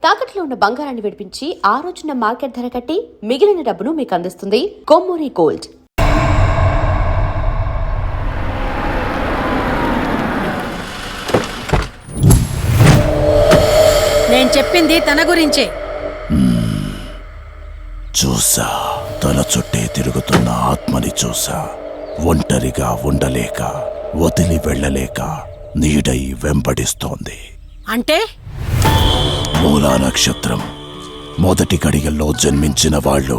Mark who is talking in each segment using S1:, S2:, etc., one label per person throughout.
S1: తాకట్లో ఉన్న బంగారాన్ని విడిపించి ఆ రోజున మార్కెట్ ధర కట్టి మిగిలిన డబ్బును మీకు అందిస్తుంది కొమ్మూరి గోల్డ్.
S2: నేను చెప్పింది తన గురించే.
S3: చూసా, తల చుట్టే తిరుగుతున్న ఆత్మని చూసా. ఒంటరిగా ఉండలేక, వదిలి వెళ్ళలేక నీడై వెంబడిస్తోంది.
S2: అంటే
S3: మూలా నక్షత్రం మొదటి గడియల్లో జన్మించిన వాళ్ళు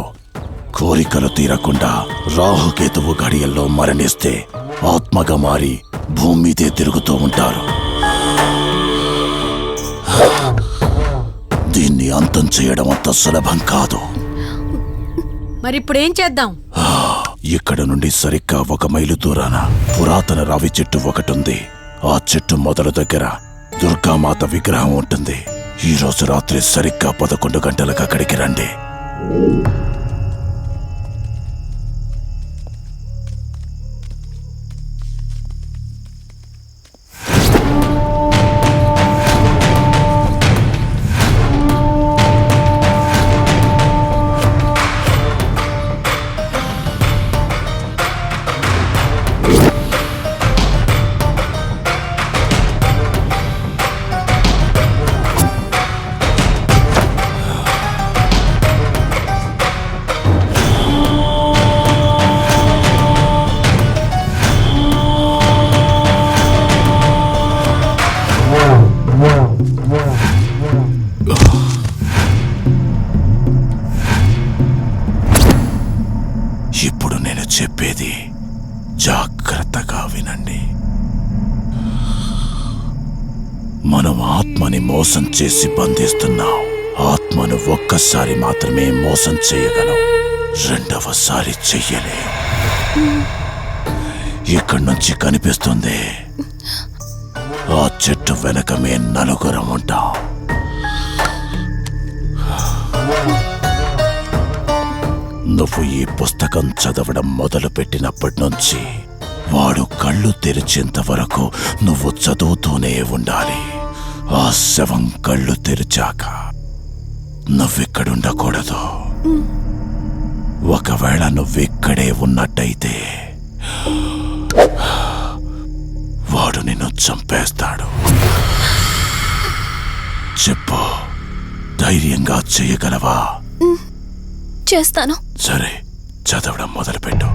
S3: కోరికలు తీరకుండా రాహుకేతువు గడియల్లో మరణిస్తే ఆత్మగా మారి భూమి మీదే తిరుగుతూ ఉంటారు. దీన్ని అంతం చేయడం అంత సులభం కాదు.
S2: మరిప్పుడేం చేద్దాం?
S3: ఇక్కడ నుండి సరిగ్గా 1 మైలు దూరాన పురాతన రావి చెట్టు ఒకటుంది. ఆ చెట్టు మొదల దగ్గర దుర్గామాత విగ్రహం ఉంటుంది. ఈ రోజు రాత్రి సరిగ్గా 11 గంటలకు అక్కడికి రండి. ఇప్పుడు నేను చెప్పేది జాగ్రత్తగా వినండి. మనం ఆత్మని మోసం చేసి బంధిస్తున్నాం. ఆత్మను ఒక్కసారి మాత్రమే మోసం చేయగలం, రెండవసారి చెయ్యలే. ఇక్కడి నుంచి కనిపిస్తుంది, ఆ చెట్టు వెనకమే నలుగురం ఉంటాం. నువ్వు ఈ పుస్తకం చదవడం మొదలు పెట్టినప్పటి నుంచి వాడు కళ్ళు తెరిచేంత వరకు నువ్వు చదువుతూనే ఉండాలి. ఆ శవం కళ్ళు తెరిచాక నువ్విక్కడుండకూడదు. ఒకవేళ నువ్విక్కడే ఉన్నట్టయితే వాడు నిన్ను చంపేస్తాడు. చెప్పు, ధైర్యంగా చేయగలవా?
S4: చేస్తాను.
S3: సరే, చదవడం మొదలుపెట్టు.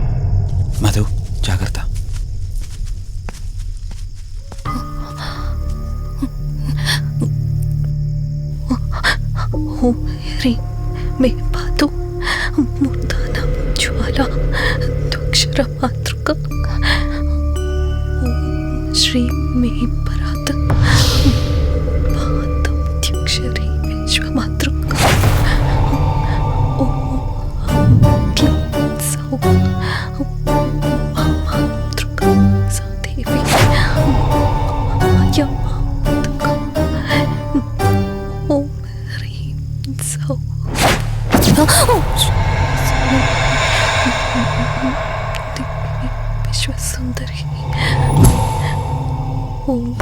S5: మధు, జాగ్రత్త.
S4: మే పాతు మూర్ధన జ్వాల దుక్షర మాతృక శ్రీ మే పరాత పాతం త్యక్షరి విశ్వమాతృక విశ్వసుందరి Oh!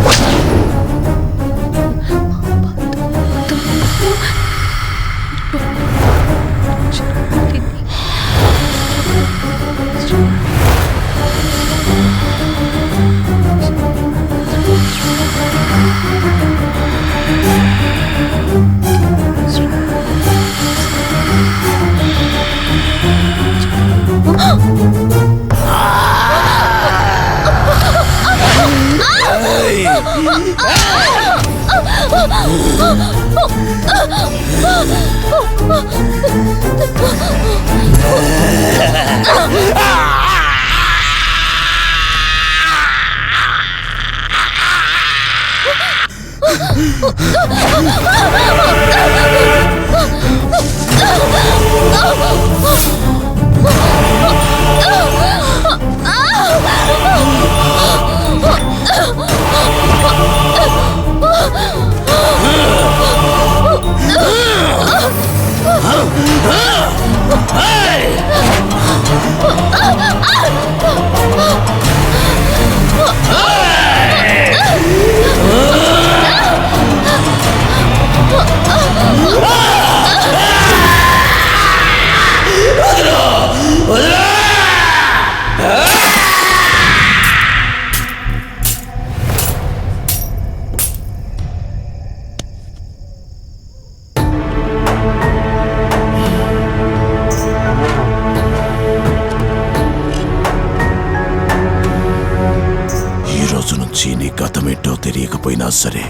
S3: సరే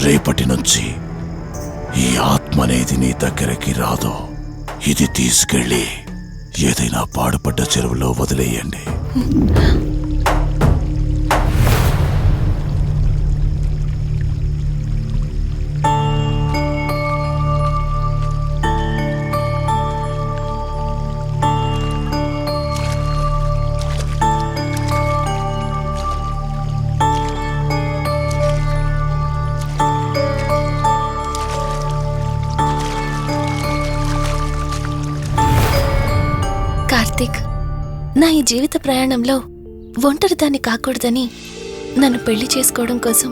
S3: రేపటి నుంచి ఈ ఆత్మ అనేది నీ దగ్గరికి రాదు. ఇది తీసుకెళ్ళి ఏదైనా పాడుపడ్డ చెరువులో వదిలేయండి.
S4: కార్తీక్, నా ఈ జీవిత ప్రయాణంలో ఒంటరిదాన్ని కాకూడదని నన్ను పెళ్లి చేసుకోవడం కోసం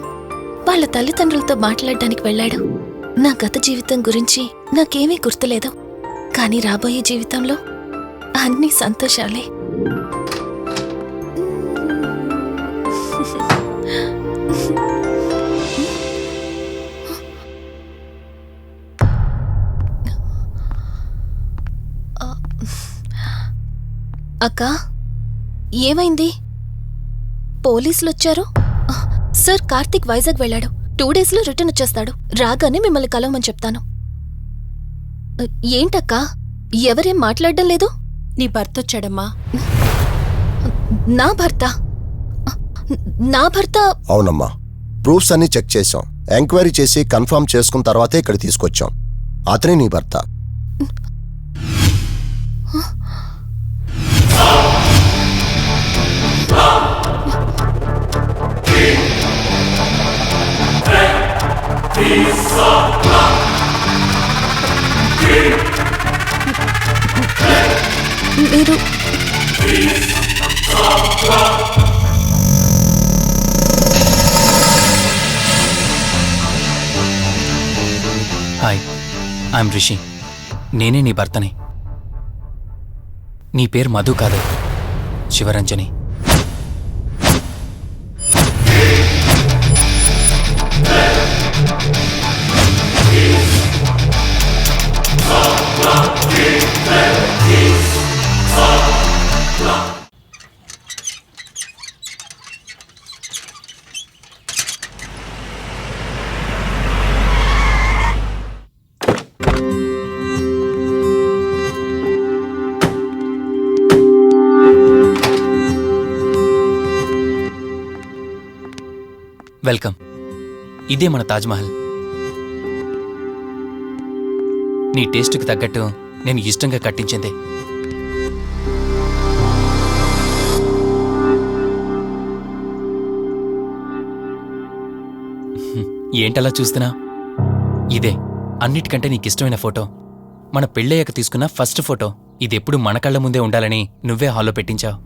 S4: వాళ్ళ తల్లిదండ్రులతో మాట్లాడడానికి వెళ్ళాడు. నా గత జీవితం గురించి నాకేమీ గుర్తులేదు, కానీ రాబోయే జీవితంలో అన్ని సంతోషాలే. అక్కా, ఏమైంది? పోలీసులు వచ్చారు. సార్, కార్తీక్ వైజాగ్ వెళ్ళాడు. 2 డేస్లో రిటర్న్ వచ్చేస్తాడు. రాగానే మిమ్మల్ని కలవమని చెప్తాను. ఏంటక్కా, ఎవరేం మాట్లాడడం లేదు?
S2: నీ భర్త వచ్చాడమ్మా.
S4: నా భర్త? నా భర్త?
S6: అవునమ్మా, ప్రూఫ్స్ అన్ని చెక్ చేశాం. ఎంక్వైరీ చేసి కన్ఫర్మ్ చేసుకున్న తర్వాతే ఇక్కడ తీసుకొచ్చాం. అతనే నీ భర్త.
S4: మీరు
S5: హాయ్, ఐఎమ్ రిషి. నేనే నీ భర్తని. నీ పేరు మధు కాదు, శివరంజని. వెల్కమ్. ఇదే మన తాజ్మహల్. నీ టేస్ట్కి తగ్గట్టు నేను ఇష్టంగా కట్టించింది. ఏంటలా చూస్తున్నా? ఇదే అన్నిటికంటే నీకిష్టమైన ఫోటో. మన పెళ్ళయ్యాక తీసుకున్న ఫస్ట్ ఫోటో. ఇదెప్పుడు మన కళ్ళ ముందే ఉండాలని నువ్వే హాల్లో పెట్టించావు.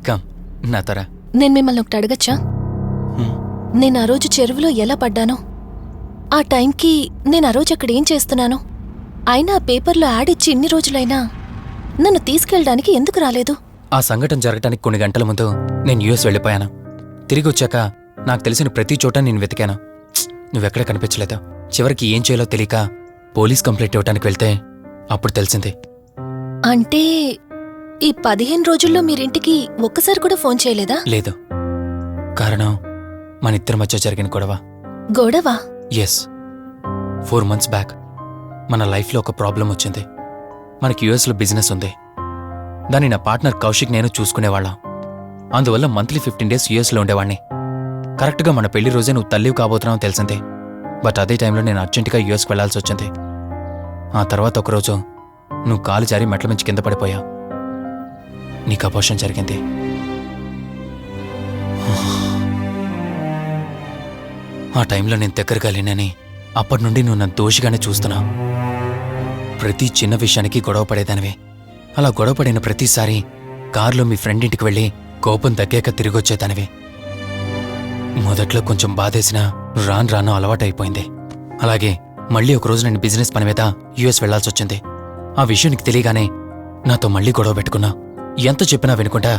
S5: కమ్ నా తర.
S4: నేను మిమ్మల్ని ఒకటి అడగచ్చా? నేను ఆ రోజు చెరువులో ఎలా పడ్డానో, ఆ టైంకి నేను ఆ రోజు అక్కడ ఏం చేస్తున్నాను, అయినా ఆ పేపర్లో యాడ్ ఇచ్చి ఇన్ని రోజులైనా నన్ను తీసుకెళ్ళడానికి ఎందుకు రాలేదు?
S5: ఆ సంఘటన జరగటానికి కొన్ని గంటల ముందు నేను యుఎస్ వెళ్ళిపోయాను. తిరిగి వచ్చాక నాకు తెలిసిన ప్రతి చోట నేను వెతికాను. నువ్వెక్కడ కనిపించలేదు. చివరికి ఏం చేయాలో తెలియక పోలీస్ కంప్లైంట్ ఇవ్వడానికి వెళ్తే అప్పుడు తెలిసింది.
S4: అంటే ఈ 15 రోజుల్లో మీరింటికి ఒక్కసారి కూడా ఫోన్ చేయలేదా?
S5: లేదు. కారణం మన ఇద్దరి మధ్య జరిగిన గొడవ.
S4: గొడవ?
S5: ఎస్. 4 months బ్యాక్ మన లైఫ్లో ఒక ప్రాబ్లం వచ్చింది. మనకి యుఎస్లో బిజినెస్ ఉంది. దాన్ని నా పార్ట్నర్ కౌశిక్ నేను చూసుకునేవాళ్ళం. అందువల్ల మంత్లీ 15 days యుఎస్లో ఉండేవాణ్ణి. కరెక్ట్గా మన పెళ్లి రోజే నువ్వు తల్లివి కాబోతున్నావు తెలిసిందే. బట్ అదే టైంలో నేను అర్జెంటుగా యుఎస్కి వెళ్లాల్సి వచ్చింది. ఆ తర్వాత ఒకరోజు నువ్వు కాలు జారి మెట్ల మించి కింద పడిపోయావు. నీకు అబార్షన్ జరిగింది. ఆ టైంలో నేను దగ్గరగా లేనని అప్పటి నుండి నువ్వు నన్ను దోషిగానే చూస్తున్నావు. ప్రతి చిన్న విషయానికి గొడవ పడేదానివి. అలా గొడవ పడిన ప్రతిసారి కారులో మీ ఫ్రెండ్ ఇంటికి వెళ్ళి కోపం తగ్గాక తిరిగొచ్చేదానివి. మొదట్లో కొంచెం బాధేసినా రాను అలవాటైపోయింది. అలాగే మళ్ళీ ఒకరోజు నేను బిజినెస్ పని మీద యుఎస్ వెళ్లాల్సొచ్చింది. ఆ విషయం నీకు తెలియగానే నాతో మళ్ళీ గొడవ పెట్టుకున్నా. ఎంత చెప్పినా వినుకుంటా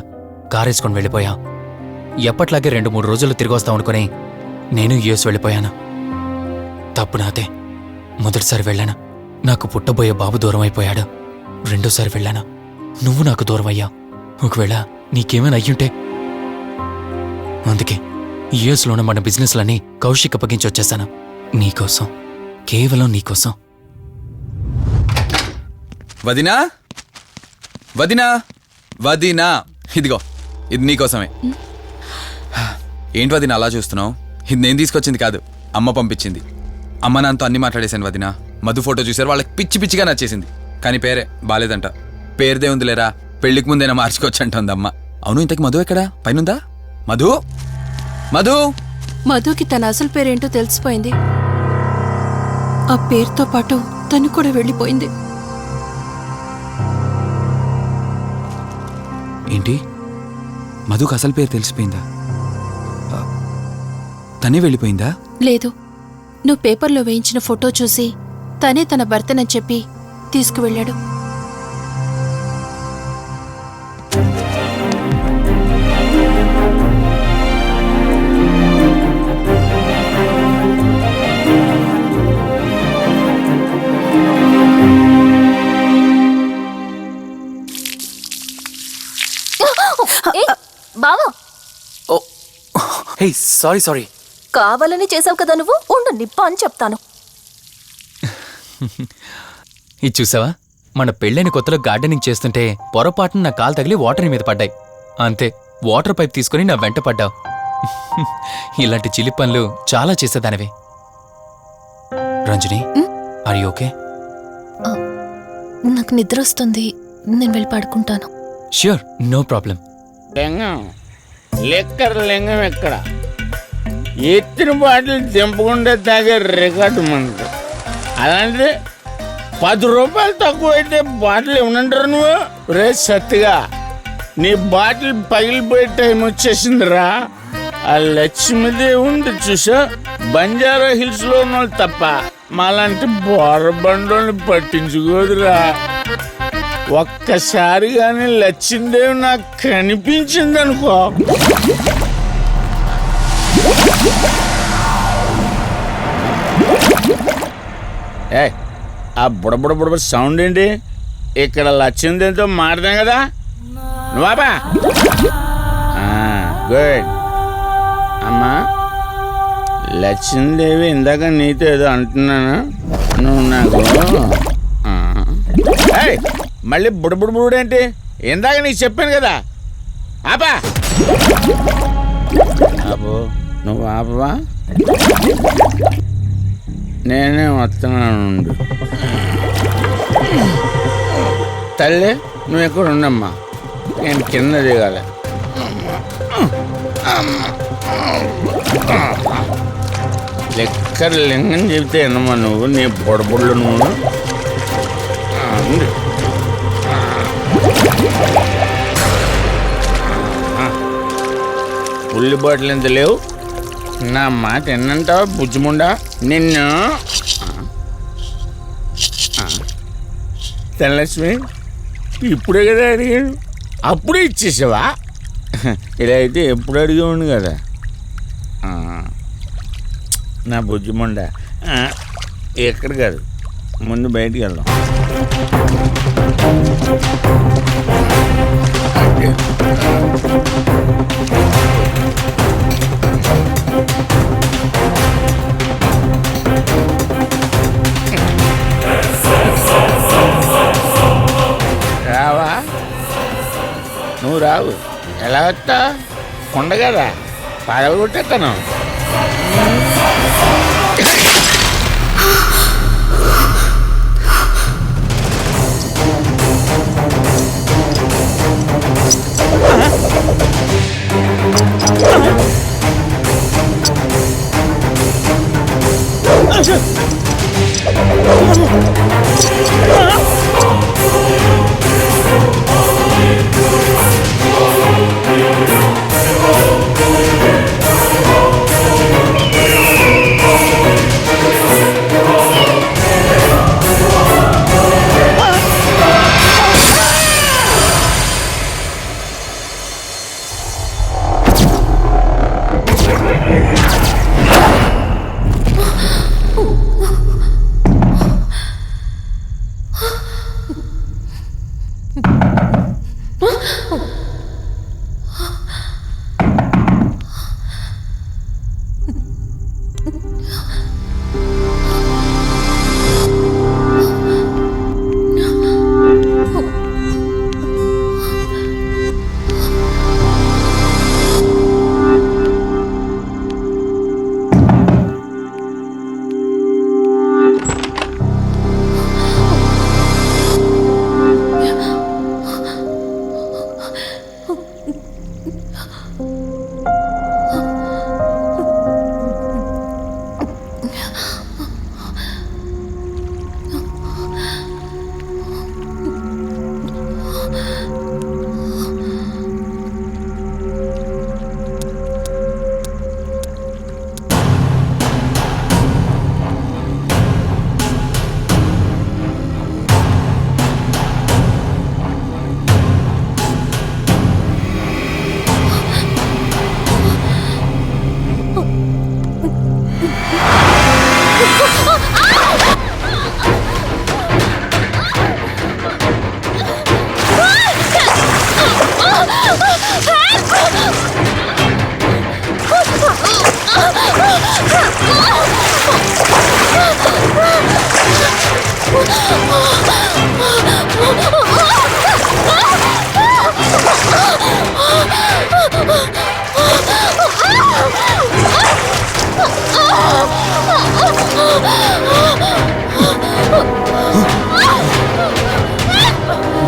S5: కారేసుకొని వెళ్ళిపోయా. ఎప్పట్లాగే 2-3 రోజుల్లో తిరిగొస్తాం అనుకుని నేను యుఎస్ వెళ్ళిపోయాను. తప్పు నాదే. మొదటిసారి వెళ్ళాను, నాకు పుట్టబోయే బాబు దూరం అయిపోయాడు. రెండోసారి వెళ్ళాను, నువ్వు నాకు దూరం అయ్యా. ఒకవేళ నీకేమైనా అయ్యుంటే అందుకే ఇయర్స్లోనే మన బిజినెస్లని కౌశిక్ అప్పగించి వచ్చేసాను. నీకోసం, కేవలం నీకోసం.
S7: వదినా వదినా వదినా, ఇదిగో ఇది నీకోసమే. ఏంటి వదినా అలా చూస్తున్నావు? ఇది నేను తీసుకొచ్చింది కాదు, అమ్మ పంపించింది. అమ్మ నాన్నతో అన్ని మాట్లాడేశాను వదినా. మధు ఫోటో చూసారు, వాళ్ళకి పిచ్చి పిచ్చిగా నచ్చేసింది. కానీ పేరే బాలేదంట. పేరుదే ఉందిలేరా, పెళ్లికి ముందైనా మార్చుకోవచ్చు అంటుంది అమ్మ. అవును, ఇంతకి మధు ఎక్కడా? పైనుందా? మధు మధు
S8: మధుకి తన అసలు పేరేంటో తెలిసిపోయింది. ఆ పేరుతో పాటు తను కూడా వెళ్ళిపోయింది.
S7: ఏంటి, మధుకు అసలు పేరు తెలిసిపోయిందా? తనే వెళ్ళిపోయిందా?
S8: లేదు, నువ్వు పేపర్లో వేయించిన ఫోటో చూసి తనే తన భర్తనని చెప్పి తీసుకువెళ్ళాడు.
S4: బావా,
S5: ఓ హే, సారీ.
S4: కావాలని చేసావు కదా నువ్వు. ఉండు, నిప్ప అని చెప్తాను.
S5: ఇది చూసావా, మన పెళ్ళైన కొత్తలో గార్డెనింగ్ చేస్తుంటే పొరపాటున నా కాలు తగిలి వాటర్ మీద పడ్డాయి. అంతే, వాటర్ పైప్ తీసుకుని నా వెంట పడ్డావు. ఇలాంటి చిలి పనులు చాలా చేసేదానివి. Ranjani, are you okay?
S4: నాకు నిద్ర వస్తుంది, నేను వెళ్ళి పడుకుంటాను.
S5: Sure, no problem.
S9: Lingam liquor Lingam ఎక్కడ? ఎత్తిన బాటిల్ దింపకుండా తాగే రికార్డు మనకు. అలాంటిది 10 రూపాయలు తక్కువ అయితే బాటిల్ ఏమనంటారు నువ్వు? రే సత్తిగా, నీ బాటిల్ పగిలిపోయే టైం వచ్చేసిందిరా. ఆ లక్ష్మీదేవి చూసా, బంజారా హిల్స్ లో ఉన్న వాళ్ళు తప్ప మాలాంటి బోరబండోని పట్టించుకోదురా. ఒక్కసారి కానీ లక్ష్మీదేవి నాకు కనిపించిందనుకో, ఏ ఆ బుడబుడ సౌండ్ ఏంటి? ఇక్కడ లక్ష్మీదేవితో మాట్లాడాం కదా నువ్వాబా. గుడ్. అమ్మా లక్ష్మీదేవి, ఇందాక నీతో ఏదో అంటున్నాను, నువ్వు నాకు మళ్ళీ బుడబుడేంటి? ఇందాక నీకు చెప్పాను కదా, ఆపా. ఆపో, నువ్వు ఆపవా? నేనే వస్తున్నాను. తల్లి, నువ్వు ఎక్కడ ఉండమ్మా, నేను కింద దిగాలి. లెక్కర్ లింగం చెబితే ఎన్నమ్మా నువ్వు, నీ బుడబుడ్లు నువ్వు. ఉల్లి బాటిల్ ఎంత లేవు? నా మాట ఎన్నంటావా బుజ్జిముండా నిన్ను? ధనలక్ష్మి, ఇప్పుడే కదా అడిగాడు, అప్పుడే ఇచ్చేసావా? ఇలా అయితే ఎప్పుడు అడిగేవాడు కదా నా బుజ్జిముండా. ఎక్కడ కాదు, ముందు బయటికి వెళ్దాం. రావా? నువ్వు రావు, ఎలా వస్తా? కొండ కదా, పడగొట్టేస్తాను.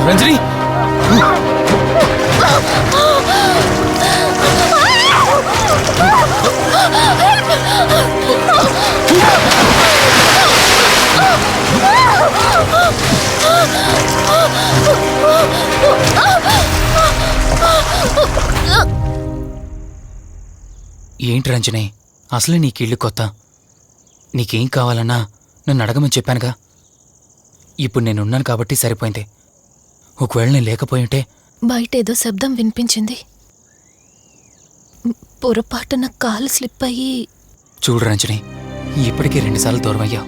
S5: రంజని ఏంటి రంజని, అసలే నీకు ఇల్లు కొత్త. నీకేం కావాలన్నా నన్ను అడగమని చెప్పానుగా. ఇప్పుడు నేనున్నాను కాబట్టి సరిపోయింది. ఒకవేళ నేను లేకపోయి ఉంటే
S4: బయటేదో శబ్దం వినిపించింది. పొరపాటున కాలు స్లిప్ అయ్యి.
S5: చూడు రంజని, ఇప్పటికే 2 సార్లు దూరం అయ్యా.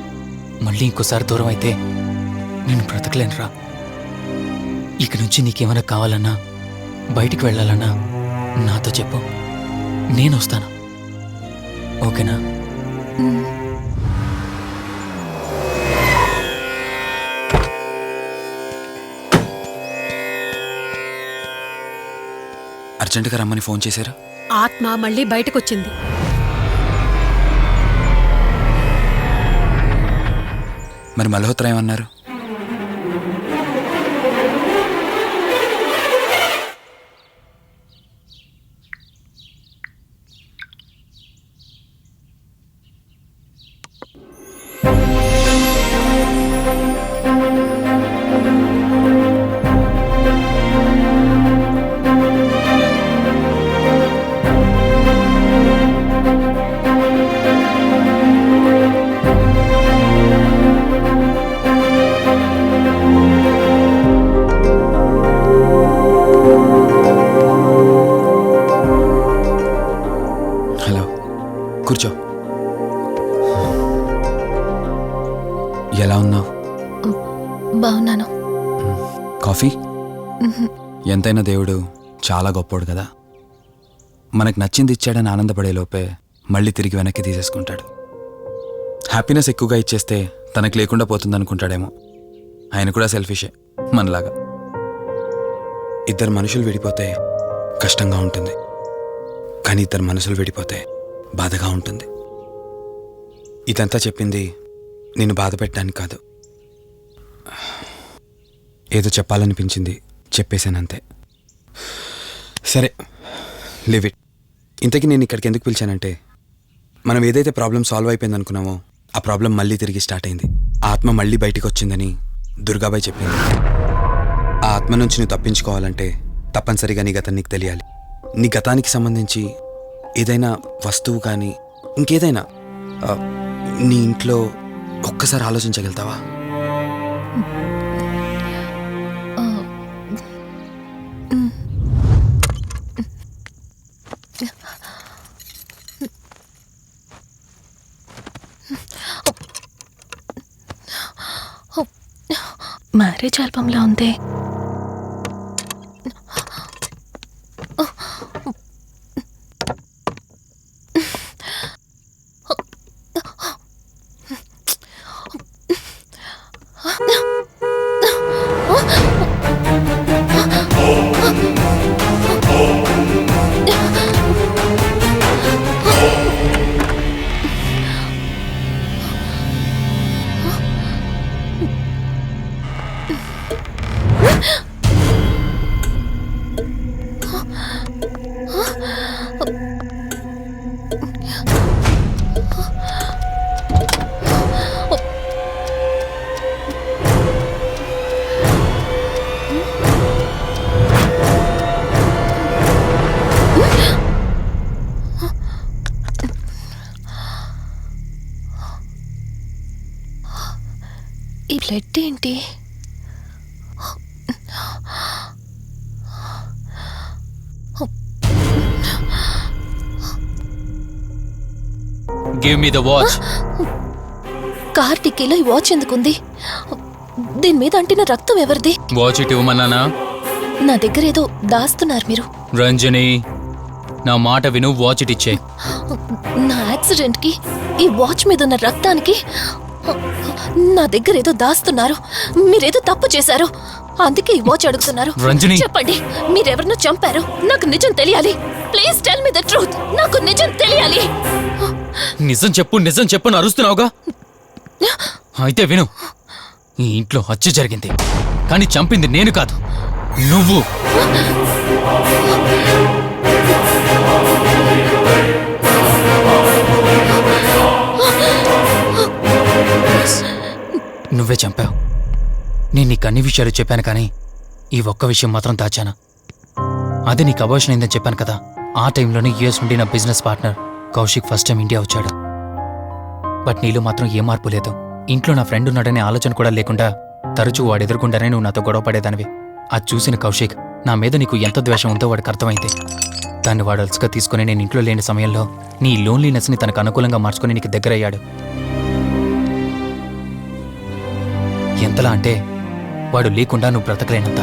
S5: మళ్ళీ ఇంకోసారి దూరం అయితే నేను బ్రతకలేనురా. ఇక నుంచి నీకేమైనా కావాలన్నా, బయటికి వెళ్ళాలన్నా నాతో చెప్పు, నేను వస్తాను. ఓకేనా?
S7: అర్జెంటుగా రమ్మని ఫోన్ చేశారు.
S2: ఆత్మ మళ్ళీ బయటకొచ్చింది.
S7: మరి మల్హోత్రా ఏమన్నారు? హలో, కూర్చో. ఎలా ఉన్నావు?
S4: బాగున్నాను.
S7: కాఫీ? ఎంతైనా దేవుడు చాలా గొప్పోడు కదా. మనకు నచ్చింది ఇచ్చాడని ఆనందపడే లోపే మళ్ళీ తిరిగి వెనక్కి తీసేసుకుంటాడు. హ్యాపీనెస్ ఎక్కువగా ఇచ్చేస్తే తనకు లేకుండా పోతుందనుకుంటాడేమో. ఆయన కూడా సెల్ఫిషే మనలాగా. ఇద్దరు మనుషులు విడిపోతే కష్టంగా ఉంటుంది, కానీ ఇద్దరు మనసులు విడిపోతే బాధగా ఉంటుంది. ఇదంతా చెప్పింది నిన్ను బాధ పెట్టడానికి కాదు. ఏదో చెప్పాలనిపించింది, చెప్పేశానంతే. సరే, లివ్ ఇట్. ఇంతకీ నేను ఇక్కడికి ఎందుకు పిలిచానంటే, మనం ఏదైతే ప్రాబ్లం సాల్వ్ అయిపోయింది అనుకున్నామో ఆ ప్రాబ్లం మళ్ళీ తిరిగి స్టార్ట్ అయింది. ఆ ఆత్మ మళ్ళీ బయటికి వచ్చిందని దుర్గాబాయ్ చెప్పింది. ఆ ఆత్మ నుంచి నువ్వు తప్పించుకోవాలంటే తప్పనిసరిగా నీ గతం నీకు తెలియాలి. నీ గతానికి సంబంధించి ఏదైనా వస్తువు కానీ ఇంకేదైనా నీ ఇంట్లో ఒక్కసారి ఆలోచించగలుగుతావా?
S4: మ్యారేజ్ ఆల్బంలా ఉంది. ఈ బ్లడ్ ఏంటి?
S5: Give me the watch.
S4: Car టిక్కీలో ఈ వాచ్ ఎందుకుంది? దీని మీద అంటిన రక్తం ఎవరిది?
S5: వాచ్ ఇటు ఇవ్వమన్నానా?
S4: నా దగ్గర ఏదో దాస్తున్నారు మీరు.
S5: రంజని, నా మాట విను, వాచ్ ఇటు ఇచ్చే.
S4: నా యాక్సిడెంట్ కి ఈ వాచ్ మీద ఉన్న రక్తానికి నా దగ్గర ఏదో దాస్తున్నారు. మీరేదో తప్పు చేశారు, అందుకే ఈ వాచ్ అడుగుతున్నారు.
S5: రంజని.
S4: చెప్పండి, మీరెవరినో చంపారు. నాకు నిజం తెలియాలి. Please tell me the truth. నాకు నిజం తెలియాలి.
S5: నిజం చెప్పు, నిజం చెప్పు అని అరుస్తున్నావుగా. అయితే విను, ఈ ఇంట్లో హత్య జరిగింది, కానీ చంపింది నేను కాదు, నువ్వు. నువ్వే చంపావు. నేను నీకు అన్ని విషయాలు చెప్పాను, కానీ ఈ ఒక్క విషయం మాత్రం దాచాను. అది నీకు అబార్షన్ అయిందని చెప్పాను కదా. ఆ టైంలోనే యూఎస్ నుండి నా business partner Kaushik first time India వచ్చాడు. బట్ నీలో మాత్రం ఏ మార్పు లేదు. ఇంట్లో నా ఫ్రెండ్ ఉన్నాడనే ఆలోచన కూడా లేకుండా తరచూ వాడు ఎదుర్కొంటానే నువ్వు నాతో గొడవ పడేదానివి. అది చూసిన కౌశిక్ నా మీద నీకు ఎంత ద్వేషం ఉందో వాడికి అర్థమైంది. దాన్ని వాడు అలసుగా తీసుకుని నేను ఇంట్లో లేని సమయంలో నీ లోన్లీనెస్ని తనకు అనుకూలంగా మార్చుకుని నీకు దగ్గరయ్యాడు. ఎంతలా అంటే వాడు లేకుండా నువ్వు బ్రతకలేనంత.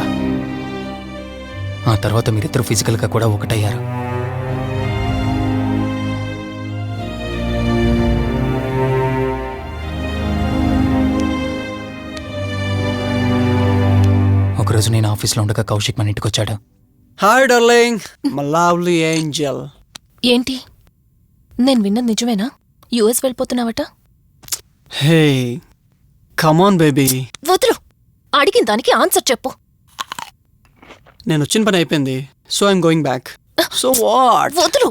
S5: ఆ తర్వాత మీరిద్దరు ఫిజికల్గా కూడా ఒకటయ్యారు. ఒకరోజు నేను ఆఫీస్లో ఉండగా కౌశిక్ మన ఇంటికి వచ్చాడు.
S10: Hi darling, my lovely angel.
S4: ఏంటి, నేను విన్నది నిజమేనా? యుఎస్ వెళ్ళిపోతున్నావట?
S10: Hey come on baby.
S4: వదులు, అడిగిన దానికి ఆన్సర్ చెప్పు.
S10: నేను వచ్చిన పని అయిపోయింది, so I'm going back. So what?
S4: వదులు.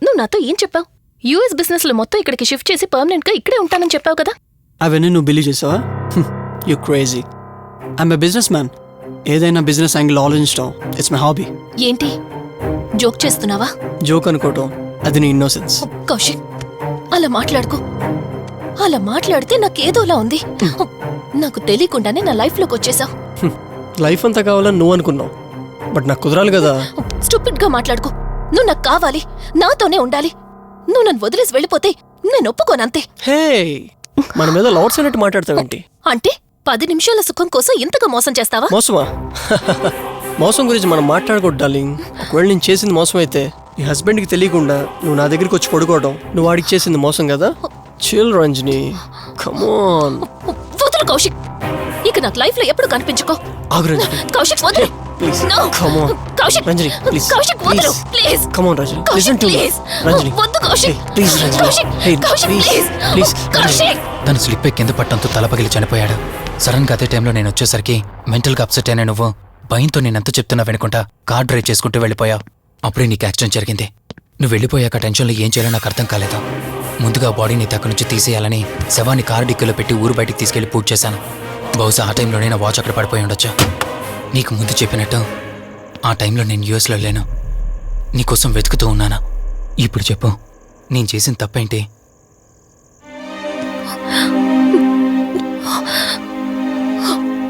S4: నువ్వు నాతో ఏం చెప్పావు? యుఎస్ బిజినెస్ లో మొత్తం ఇక్కడికి షిఫ్ట్ చేసి పర్మనెంట్ గా ఇక్కడే ఉంటానని చెప్పావు కదా.
S10: అవన్నీ నువ్వు బిలీవ్ చేసావా? You crazy. I'm a business man. ఏదైనా బిజినెస్ యాంగిల్ ఆలోచించడం ఇట్స్ మై హాబీ.
S4: ఏంటి, జోక్ చేస్తున్నావా?
S10: జోక్ అనుకోవటం అది నీ ఇన్నోసెన్స్.
S4: కౌశిక్, అలా మాట్లాడుకో. అలా మాట్లాడితే నాకేదోలా ఉంది. నాకు తెలియకుండానే నా లైఫ్ లోకి వచ్చేసావు.
S10: లైఫ్ అంతా కావాలని నువ్వు అనుకున్నావు, బట్ నాకు కుదరాలి కదా.
S4: స్టూపిడ్ గా మాట్లాడుకో. నువ్వు నాకు కావాలి, నాతోనే ఉండాలి. నువ్వు నన్ను వదిలేసి వెళ్ళిపోతే నేను ఒప్పుకోనంతే.
S10: హే, మన మీద లవర్స్ అన్నట్టు మాట్లాడతావేంటి?
S4: అంటే 10 నిమిషాల సుఖం కోసం ఇంతగా మోసం చేస్తావా?
S10: మోసమా? మోసం గురించి మనం మాట్లాడకూడదు డార్లింగ్. ఒకవేళ నేను చేసింది మోసం అయితే నీ హస్బెండ్కి తెలియకుండా నువ్వు నా దగ్గరికి వచ్చి పడుకోవడం నువ్వు వాడికి చేసింది మోసం కదా. Chill Ranjani, come on.
S4: వదులు కౌశిక్, ఇక నాకు లైఫ్ లో ఎప్పుడు కనిపించుకో.
S10: ఆగు రంజని,
S4: కౌశిక్ వదులు.
S10: Please.
S4: No.
S10: Come on
S4: Kaushik,
S10: Ranjani, please.
S4: Kaushik వదులు, please.
S10: Come on Ranjani,
S4: Kaushik,
S10: listen to me.
S4: Please.
S10: Ranjani,
S4: వద్దు Kaushik.
S10: Please Ranjani.
S4: Kaushik,
S10: hey,
S4: Kaushik,
S10: please,
S4: please.
S10: Please.
S4: Kaushik.
S5: తను స్లిప్ అయి కింద పట్టడంతో తల పగిలి చనిపోయాడు. సడన్ గా అదే టైంలో నేను వచ్చేసరికి మెంటల్గా అప్సెట్ అయినా నువ్వు భయంతో నేనెంత చెప్తున్నా వినకుండా కార్ డ్రైవ్ చేసుకుంటూ వెళ్ళిపోయావు. అప్పుడే నీకు యాక్సిడెంట్ జరిగింది. నువ్వు వెళ్ళిపోయాక టెన్షన్లో ఏం చేయాలో నాకు అర్థం కాలేదు. ముందుగా బాడీని అక్కడి నుంచి తీసేయాలని శవాన్ని కారు డిక్కీలో పెట్టి ఊరు బయటికి తీసుకెళ్లి పూజ చేశాను. బహుశా ఆ టైంలోనే నా వాచ్ అక్కడ పడిపోయి ఉండొచ్చు. నీకు ముందు చెప్పినట్టు ఆ టైంలో నేను యూఎస్లో లేను. నీకోసం వెతుకుతూ ఉన్నాను. ఇప్పుడు చెప్పు, నేను చేసిన తప్పేంటి?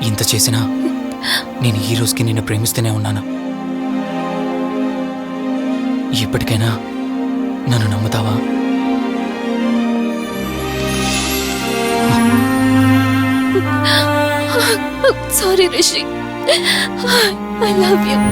S5: ఇంత చేసినా నేను ఈ రోజుకి నిన్ను ప్రేమిస్తూనే ఉన్నాను. ఇప్పటికైనా నన్ను నమ్ముతావా?
S4: Sorry Rishi, I love you.